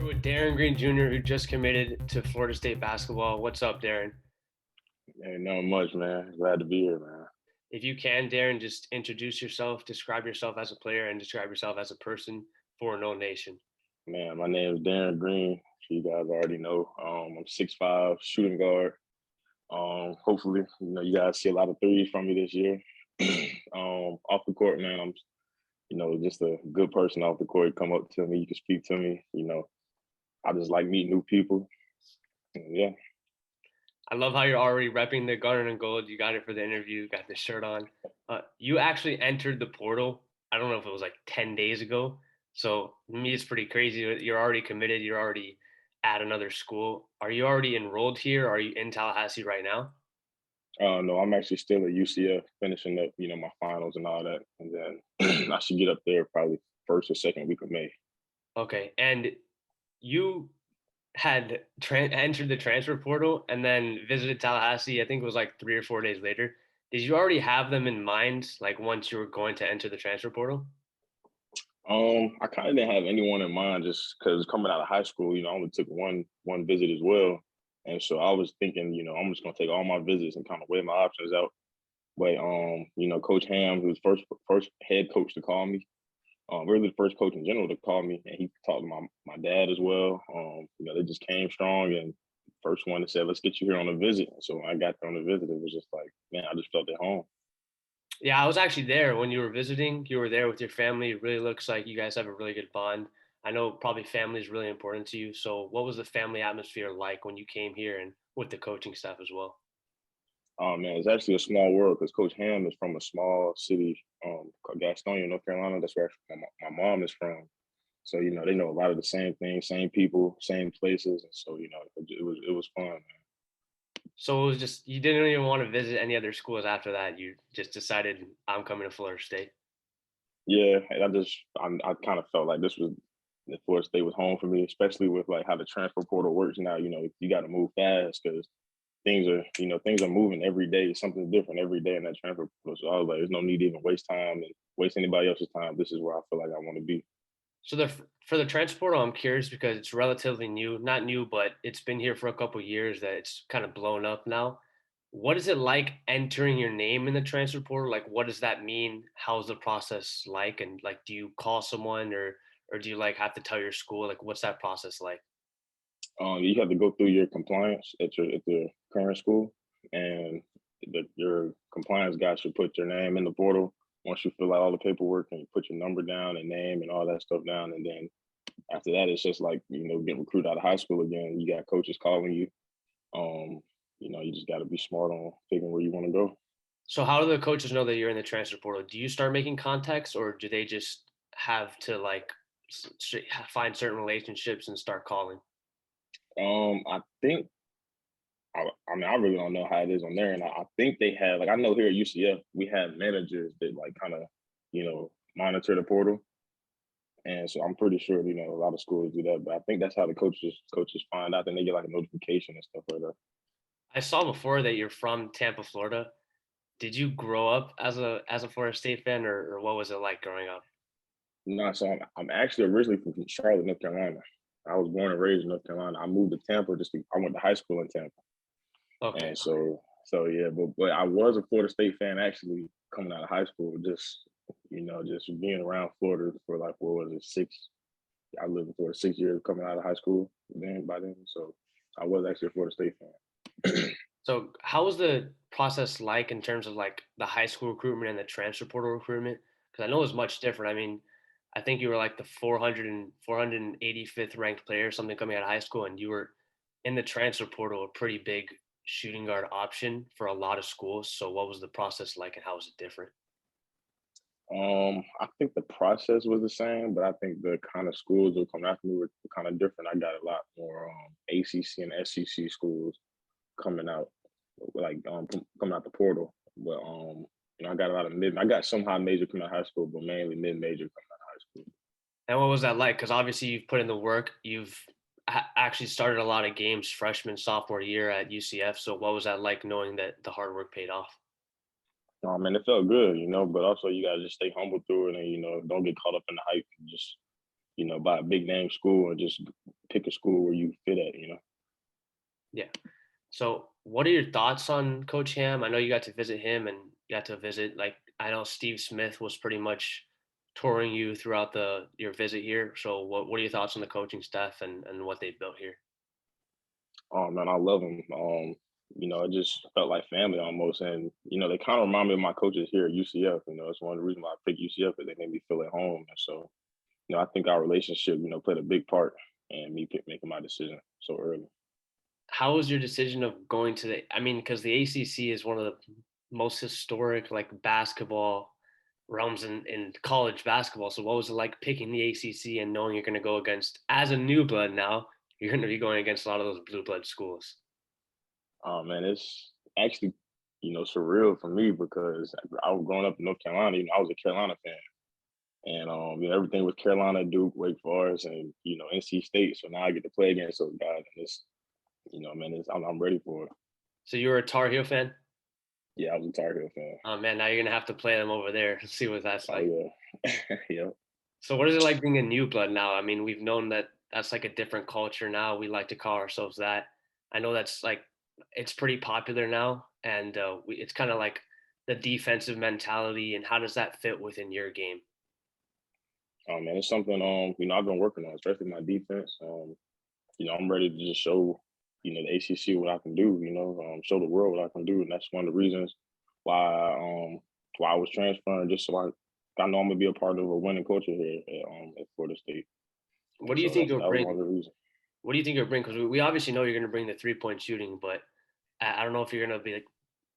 Here with Darin Green Jr., who just committed to Florida State basketball. What's up, Darin? Ain't not much, man. Glad to be here, man. If you can, Darin, just introduce yourself, describe yourself as a player, and describe yourself as a person for No Nation. Man, my name is Darin Green. You guys already know. I'm 6'5", shooting guard. Hopefully, you guys see a lot of threes from me this year. Off the court, man, I'm, just a good person off the court. Come up to me, you can speak to me. I just like meeting new people. And yeah. I love how you're already repping the garnet and gold. You got it for the interview, got the shirt on. You actually entered the portal, I don't know if it was like 10 days ago. So to me, it's pretty crazy. You're already committed. You're already at another school. Are you already enrolled here? Are you in Tallahassee right now? No, I'm actually still at UCF finishing up, my finals and all that. And then I should get up there probably first or second week of May. Okay. And you had entered the transfer portal and then visited Tallahassee. I think it was like 3 or 4 days later. Did you already have them in mind, like once you were going to enter the transfer portal? I kind of didn't have anyone in mind just because coming out of high school, I only took one visit as well, and so I was thinking, I'm just gonna take all my visits and kind of weigh my options out. But Coach Ham, who was first head coach to call me, really the first coach in general to call me, and he talked to my dad as well. They just came strong, and first one that said, "Let's get you here on a visit." So when I got there on the visit, it was just like, man, I just felt at home. Yeah, I was actually there when you were visiting. You were there with your family. It really looks like you guys have a really good bond. I know probably family is really important to you. So, what was the family atmosphere like when you came here and with the coaching staff as well? Oh man, it's actually a small world because Coach Ham is from a small city, called Gastonia, North Carolina. That's where actually my mom is from. So they know a lot of the same things, same people, same places, and so it was fun, man. So it was just you didn't even want to visit any other schools after that. You just decided I'm coming to Florida State. Yeah, and I kind of felt like this was the Florida State was home for me, especially with like how the transfer portal works now. You got to move fast because things are moving every day. Something different every day in that transfer portal. So I was like, there's no need to even waste time and waste anybody else's time. This is where I feel like I want to be. So for the transfer portal, I'm curious because it's relatively new, not new, but it's been here for a couple of years that it's kind of blown up now. What is it like entering your name in the transfer portal? Like, what does that mean? How's the process like? And like, do you call someone or do you like have to tell your school? Like, what's that process like? You have to go through your compliance at your current school, and your compliance guy should put your name in the portal. Once you fill out all the paperwork and you put your number down and name and all that stuff down, and then after that, it's just like getting recruited out of high school again. You got coaches calling you. Um, you just got to be smart on figuring where you want to go. So, how do the coaches know that you're in the transfer portal? Do you start making contacts, or do they just have to like find certain relationships and start calling? I think I mean, I really don't know how it is on there. And I think they have, like, I know here at UCF, we have managers that, like, kind of, monitor the portal. And so I'm pretty sure, a lot of schools do that. But I think that's how the coaches find out. Then they get, like, a notification and stuff like that. I saw before that you're from Tampa, Florida. Did you grow up as a Florida State fan, or what was it like growing up? No, so I'm actually originally from Charlotte, North Carolina. I was born and raised in North Carolina. I moved to Tampa I went to high school in Tampa. Okay. And so yeah, but I was a Florida State fan actually coming out of high school. Just being around Florida for like what was it, six? I lived in Florida 6 years coming out of high school. By then, so I was actually a Florida State fan. So, how was the process like in terms of like the high school recruitment and the transfer portal recruitment? Because I know it was much different. I mean, I think you were like the 485th ranked player, something coming out of high school, and you were in the transfer portal, a pretty big shooting guard option for a lot of schools. So, what was the process like, and how was it different? I think the process was the same, but I think the kind of schools that were coming after me were kind of different. I got a lot more ACC and SEC schools coming out, like coming out the portal. But I got a lot of mid. I got some high major coming out of high school, but mainly mid major coming out of high school. And what was that like? Because obviously you've put in the work. You've actually started a lot of games freshman, sophomore year at UCF. So what was that like knowing that the hard work paid off? Man, it felt good, but also you gotta just stay humble through it and don't get caught up in the hype and just, by a big name school and just pick a school where you fit at, you know. Yeah. So, what are your thoughts on Coach Ham? I know you got to visit him and you got to visit, like, I know Steve Smith was pretty much touring you throughout your visit here. So, what are your thoughts on the coaching staff and what they've built here? Oh man, I love them. It just felt like family almost, and they kind of remind me of my coaches here at UCF. It's one of the reasons why I picked UCF because they made me feel at home, and so I think our relationship, played a big part in me making my decision so early. How was your decision of going to I mean, because the ACC is one of the most historic like basketball realms in college basketball. So, what was it like picking the ACC and knowing you're going to go against, as a new blood now, you're going to be going against a lot of those blue blood schools? Oh man, it's actually surreal for me because I was growing up in North Carolina. I was a Carolina fan, and everything was Carolina, Duke, Wake Forest, and NC State. So now I get to play against those guys, and man, I'm ready for it. So, you were a Tar Heel fan? Yeah, I was a Tar Heel fan. Oh man, now you're going to have to play them over there and see what that's Oh like. yeah, yeah. So, what is it like being a new blood now? I mean, we've known that that's like a different culture now. We like to call ourselves that. I know that's like it's pretty popular now, and it's kind of like the defensive mentality. And how does that fit within your game? Oh man, it's something I've been working on, especially my defense. I'm ready to just show the ACC what I can do. Show the world what I can do, and that's one of the reasons why I was transferring, just so I know I'm gonna be a part of a winning culture here at Florida State. What And do you so think you'll that was bring? one of the reasons. What do you think you'll bring? Because we obviously know you're going to bring the 3-point shooting, but I don't know if you're going to be like.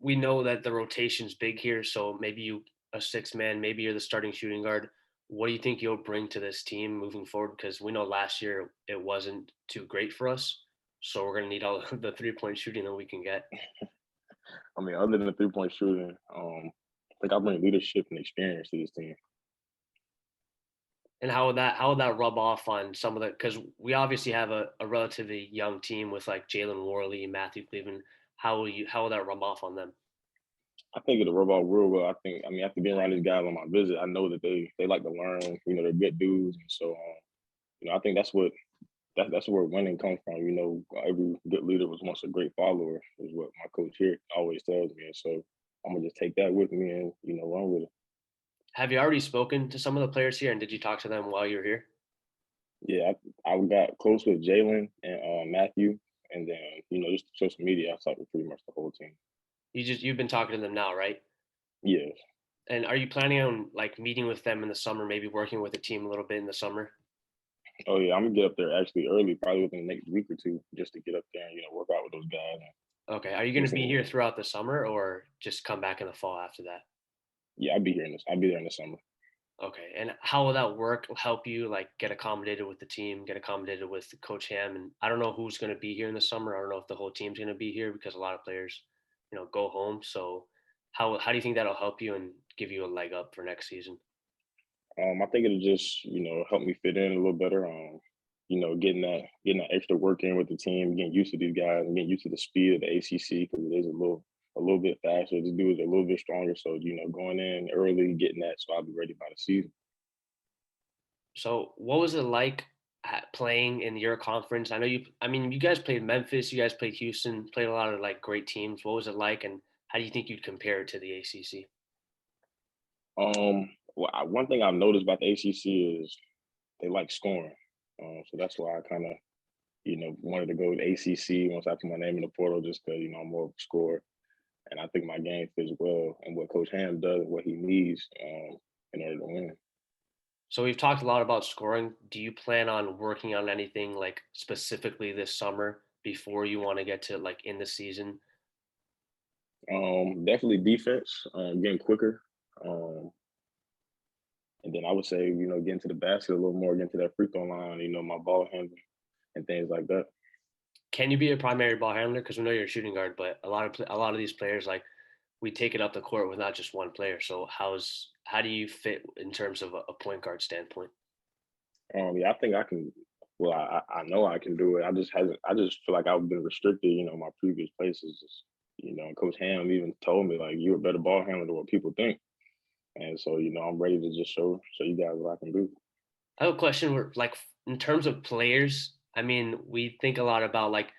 We know that the rotation's big here, so maybe you a six man, maybe you're the starting shooting guard. What do you think you'll bring to this team moving forward? Because we know last year it wasn't too great for us, so we're going to need all the 3-point shooting that we can get. I mean, other than the 3-point shooting, I think I bring leadership and experience to this team. And how would that rub off on some of the, because we obviously have a relatively young team with like Jalen Worley, Matthew Cleveland. How will that rub off on them? I think it'll rub off real well. After being around these guys on my visit, I know that they like to learn. They're good dudes, and so I think that's where winning comes from. Every good leader was once a great follower, is what my coach here always tells me. And so I'm gonna just take that with me and run with it. Have you already spoken to some of the players here, and did you talk to them while you were here? Yeah, I got close with Jalen and Matthew, and then just social media. I talked with pretty much the whole team. You've been talking to them now, right? Yeah. And are you planning on like meeting with them in the summer, maybe working with the team a little bit in the summer? Oh yeah, I'm gonna get up there actually early, probably within the next week or two, just to get up there and work out with those guys. Okay. Are you going And to be so here throughout the summer or just come back in the fall after that? yeah, I'll be here in this. I'll be there in the summer. Okay. And how will that work? Help you like get accommodated with the team, get accommodated with Coach Ham? And I don't know who's going to be here in the summer. I don't know if the whole team's going to be here because a lot of players, go home. So how do you think that'll help you and give you a leg up for next season? I think it'll just help me fit in a little better. Getting that extra work in with the team, getting used to these guys, and getting used to the speed of the ACC because it is a little bit faster. The dudes are a little bit stronger, so going in early, getting that, so I'll be ready by the season. So what was it like playing in your conference? I mean, you guys played Memphis, you guys played Houston, played a lot of like great teams. What was it like, and how do you think you'd compare it to the ACC? One thing I've noticed about the ACC is they like scoring, so that's why I kind of wanted to go to ACC once I put my name in the portal, just because I'm more of a scorer, and I think my game fits well and what Coach Ham does, what he needs in order to win. So we've talked a lot about scoring. Do you plan on working on anything like specifically this summer before you want to get to like in the season? Definitely defense, getting quicker, um, and then I would say getting to the basket a little more, getting to that free throw line, my ball handling and things like that. Can you be a primary ball handler? Because we know you're a shooting guard, but a lot of these players like we take it up the court with not just one player. So how do you fit in terms of a point guard standpoint? Yeah, I think I can. Well, I know I can do it. I just feel like I've been restricted. My previous places. And Coach Ham even told me like you're a better ball handler than what people think. And so I'm ready to just show you guys what I can do. I have a question where, like, in terms of players, I mean, we think a lot about like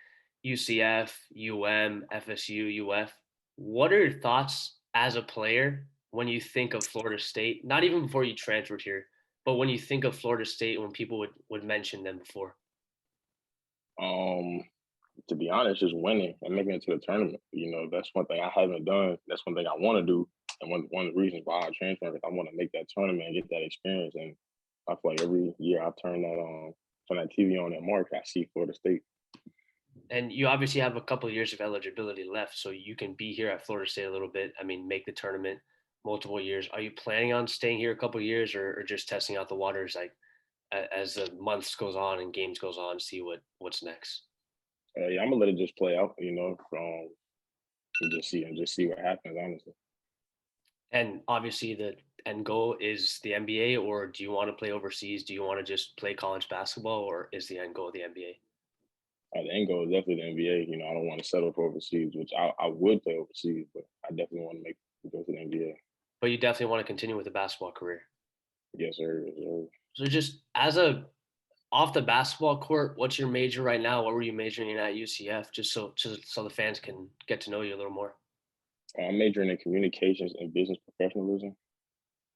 UCF, FSU, UF. What are your thoughts as a player when you think of Florida State? Not even before you transferred here, but when you think of Florida State, when people would mention them before. Um, to be honest, just winning and making it to the tournament. That's one thing I haven't done. That's one thing I want to do. And one of the reasons why I transferred is I want to make that tournament and get that experience. And I feel like every year I turn that TV on that mark, I see Florida State. And you obviously have a couple of years of eligibility left, so you can be here at Florida State a little bit. I mean, make the tournament multiple years. Are you planning on staying here a couple of years, or just testing out the waters like as the months goes on and games goes on, see what's next? Yeah, I'm gonna let it just play out. And just see what happens. Honestly, And obviously, the end goal is the NBA, or do you want to play overseas? Do you want to just play college basketball, or is the end goal the NBA? the end goal is definitely the NBA. I don't want to settle for overseas, which I would play overseas, but I definitely want to make go to the NBA. But you definitely want to continue with the basketball career. Yes, sir. Yes, sir. So just as a off the basketball court, what's your major right now? What were you majoring in at UCF? Just so the fans can get to know you a little more. I'm majoring in communications and business professionalism.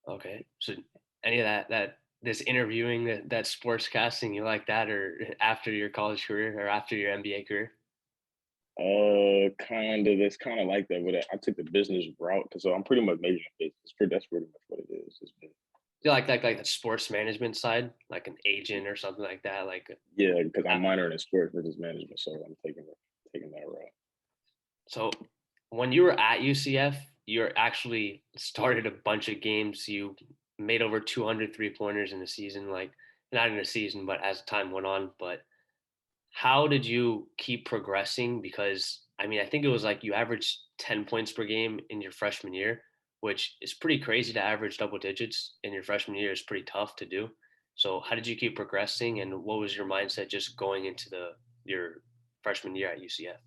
Okay. So any of that this interviewing, that sports casting, you like that, or after your college career or after your NBA career? Kind of. It's kind of like that, but I took the business route because so I'm pretty much majoring in business. That's pretty much what it is. It's business. You like the sports management side, like an agent or something like that, like Yeah, because I'm minoring in sports business management, so I'm taking that route. so when you were at UCF, you actually started a bunch of games. You made over 200 3-pointers in a season, like not in a season, but as time went on. But how did you keep progressing? Because I mean, I think it was like you averaged 10 points per game in your freshman year, which is pretty crazy to average double digits in your freshman year. Is pretty tough to do. So how did you keep progressing, and what was your mindset just going into your freshman year at UCF?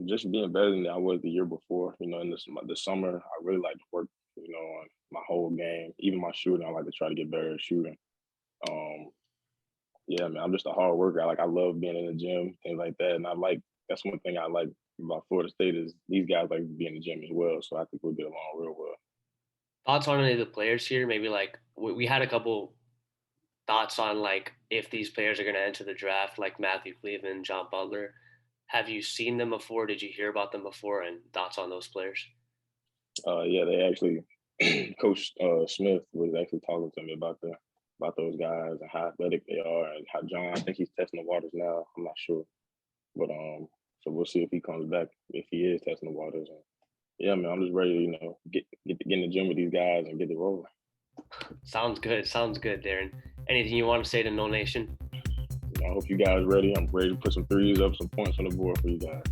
Just being better than I was the year before. In the summer, I really like to work. On my whole game, even my shooting. I like to try to get better at shooting. Um, yeah, man, I'm just a hard worker. I love being in the gym, things like that. And that's one thing I like about Florida State is these guys like to be in the gym as well. So I think we'll get along real well. Thoughts on any of the players here? Maybe like we had a couple thoughts on like if these players are going to enter the draft, like Matthew Cleveland, John Butler. Have you seen them before? Did you hear about them before? And thoughts on those players? Yeah, they actually Coach Smith was actually talking to me about those guys and how athletic they are and how John. I think he's testing the waters now. I'm not sure, but so we'll see if he comes back if he is testing the waters. And yeah, man, I'm just ready to get in the gym with these guys and get it rolling. Sounds good. Sounds good, Darin. Anything you want to say to No Nation? I hope you guys ready. I'm ready to put some threes up, some points on the board for you guys.